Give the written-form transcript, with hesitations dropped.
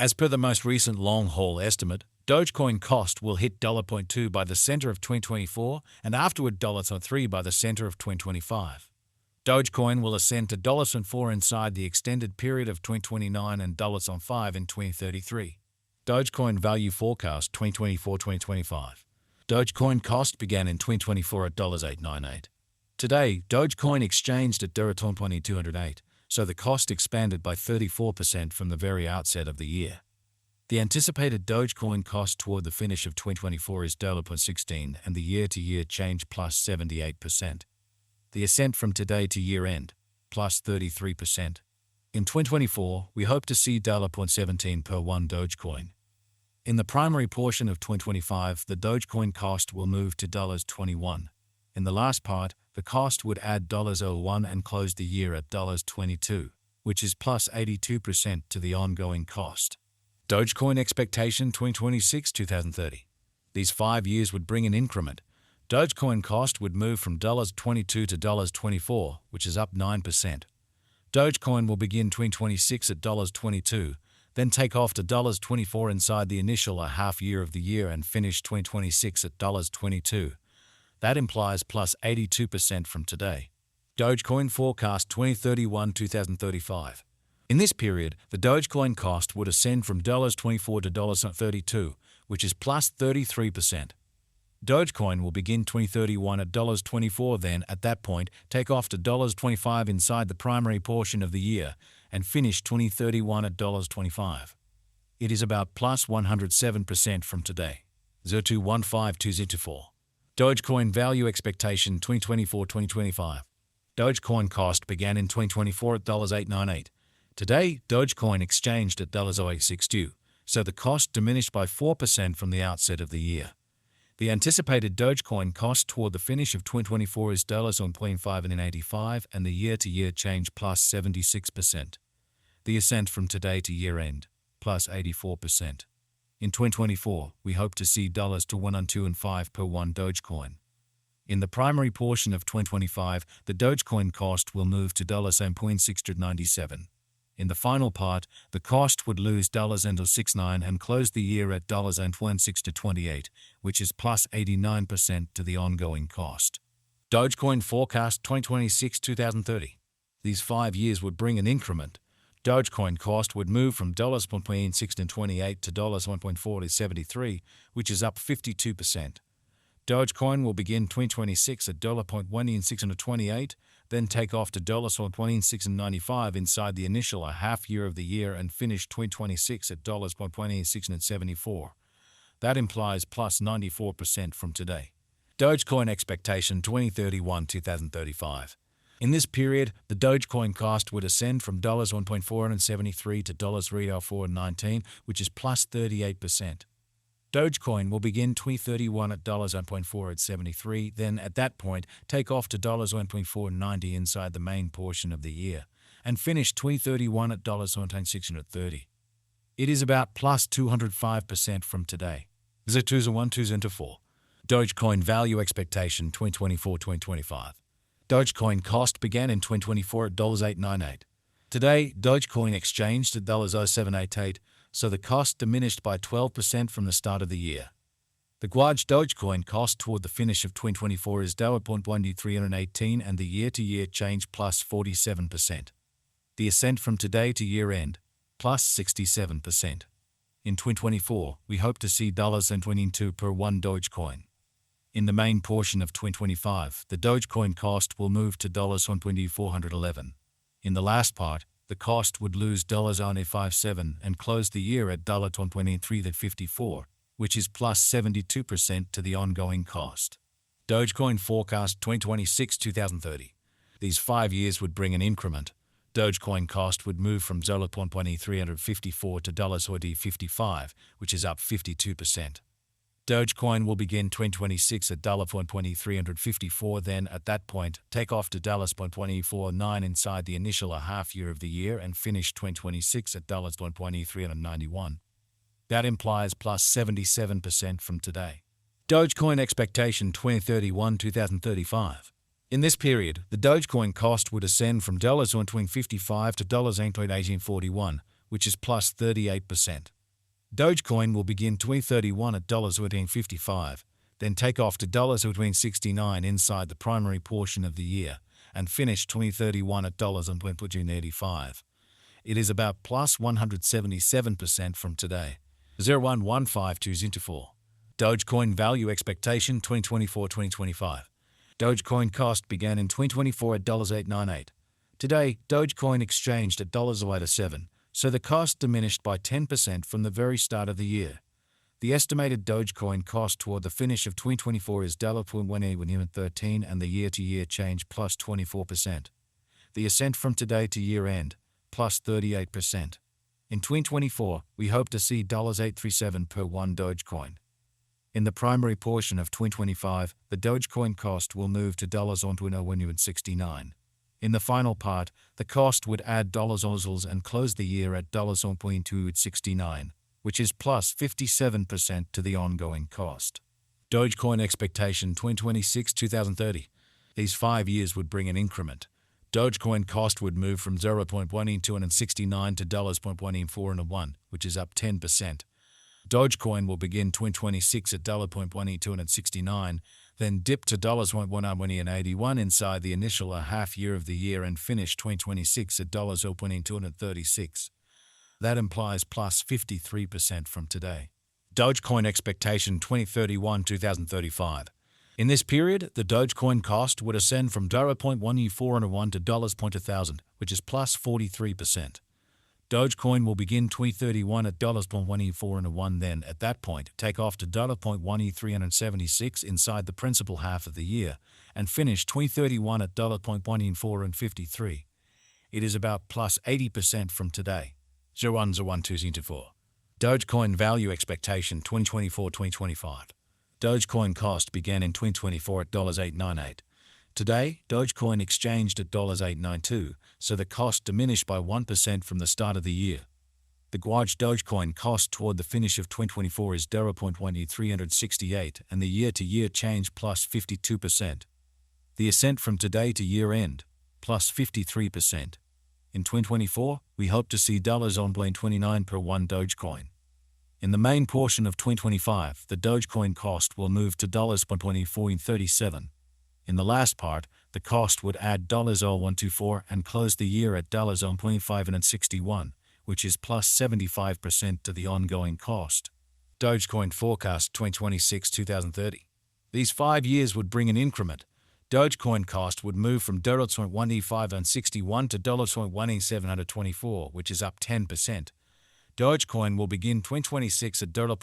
As per the most recent long-haul estimate, Dogecoin cost will hit $0.2 by the center of 2024 and afterward $0.3 by the center of 2025. Dogecoin will ascend to $0.4 inside the extended period of 2029 and $0.5 in 2033. Dogecoin value forecast 2024-2025. Dogecoin cost began in 2024 at $898. Today, Dogecoin exchanged at $208, so the cost expanded by 34% from the very outset of the year. The anticipated Dogecoin cost toward the finish of 2024 is $0.16 and the year-to-year change plus 78%. The ascent from today to year-end, plus 33%. In 2024, we hope to see $0.17 per one Dogecoin. In the primary portion of 2025, the Dogecoin cost will move to $21. In the last part, the cost would add $01 and close the year at $22, which is plus 82% to the ongoing cost. Dogecoin expectation 2026-2030. These 5 years would bring an increment. Dogecoin cost would move from $22 to $24, which is up 9%. Dogecoin will begin 2026 at $22, then take off to $24 inside the initial half year of the year and finish 2026 at $22. That implies plus 82% from today. Dogecoin forecast 2031-2035. In this period, the Dogecoin cost would ascend from $24 to $32, which is plus 33%. Dogecoin will begin 2031 at $24, then, at that point, take off to $25 inside the primary portion of the year and finish 2031 at $25. It is about plus 107% from today. 02152024. Dogecoin value expectation 2024-2025. Dogecoin cost began in 2024 at $898. Today, Dogecoin exchanged at $0.62, so the cost diminished by 4% from the outset of the year. The anticipated Dogecoin cost toward the finish of 2024 is $0.85 and the year-to-year change plus 76%. The ascent from today to year-end, plus 84%. In 2024, we hope to see $1.2 per one Dogecoin. In the primary portion of 2025, the Dogecoin cost will move to $697. In the final part, the cost would lose $69 and close the year at $16-28, which is plus 89% to the ongoing cost. Dogecoin forecast 2026-2030. These 5 years would bring an increment. Dogecoin cost would move from $1.628 to $1.473, which is up 52%. Dogecoin will begin 2026 at $1.628, then take off to $1.695 inside the initial half year of the year and finish 2026 at $1.674. That implies plus 94% from today. Dogecoin expectation 2031-2035. In this period, the Dogecoin cost would ascend from $1.473 to $3.419, which is plus 38%. Dogecoin will begin 2031 at $1.473, then at that point take off to $1.490 inside the main portion of the year, and finish 2031 at $1.630. It is about plus 205% from today. 021204. Dogecoin value expectation 2024-2025. Dogecoin cost began in 2024 at $898. Today, Dogecoin exchanged at $0788, so the cost diminished by 12% from the start of the year. The Dogecoin cost toward the finish of 2024 is $0.1318 and the year-to-year change plus 47%. The ascent from today to year-end, plus 67%. In 2024, we hope to see $22 per one Dogecoin. In the main portion of 2025, the Dogecoin cost will move to $1.411. In the last part, the cost would lose $0.57 and close the year at $1.2354, which is plus 72% to the ongoing cost. Dogecoin forecast 2026-2030. These 5 years would bring an increment. Dogecoin cost would move from $354 to $55, which is up 52%. Dogecoin will begin 2026 at $2354, then at that point take off to $0.249 inside the initial half year of the year and finish 2026 at $2391. That implies plus 77% from today. Dogecoin expectation 2031-2035. In this period, the Dogecoin cost would ascend from $1.55 to $1841, which is plus 38%. Dogecoin will begin 2031 at $13.55, then take off to $13.69 inside the primary portion of the year, and finish 2031 at $13.85. It is about plus 177% from today. 0115204. Dogecoin value expectation 2024-2025. Dogecoin cost began in 2024 at $8.98. Today, Dogecoin exchanged at $0.87, so the cost diminished by 10% from the very start of the year. The estimated Dogecoin cost toward the finish of 2024 is $0.13 and the year-to-year change plus 24%. The ascent from today to year-end, plus 38%. In 2024, we hope to see $8.37 per one Dogecoin. In the primary portion of 2025, the Dogecoin cost will move to $1.69. In the final part, the cost would add $0 and close the year at $1.269, which is plus 57% to the ongoing cost. Dogecoin expectation 2026-2030. These 5 years would bring an increment. Dogecoin cost would move from $0.1269 to $0.141, which is up 10%. Dogecoin will begin 2026 at $0.1269, then dip to $1.81 inside the initial half year of the year and finish 2026 at $0.236. That implies plus 53% from today. Dogecoin expectation 2031-2035. In this period, the Dogecoin cost would ascend from $0.141 to $0.1000, which is plus 43%. Dogecoin will begin 2031 at $0.141, then, at that point, take off to $0.1376 inside the principal half of the year, and finish 2031 at $0.1453. It is about plus 80% from today. 0101204. Dogecoin value expectation 2024-2025. Dogecoin cost began in 2024 at $8.98. Today, Dogecoin exchanged at $8.92, so the cost diminished by 1% from the start of the year. The Dogecoin cost toward the finish of 2024 is $0.1368 and the year-to-year change plus 52%. The ascent from today to year-end, plus 53%. In 2024, we hope to see $29 per one Dogecoin. In the main portion of 2025, the Dogecoin cost will move to $0.2437. In the last part, the cost would add $0.124 and close the year at $0.2561, which is plus 75% to the ongoing cost. Dogecoin forecast 2026-2030. These 5 years would bring an increment. Dogecoin cost would move from $1.561 to $1.1724, which is up 10%. Dogecoin will begin 2026 at $0.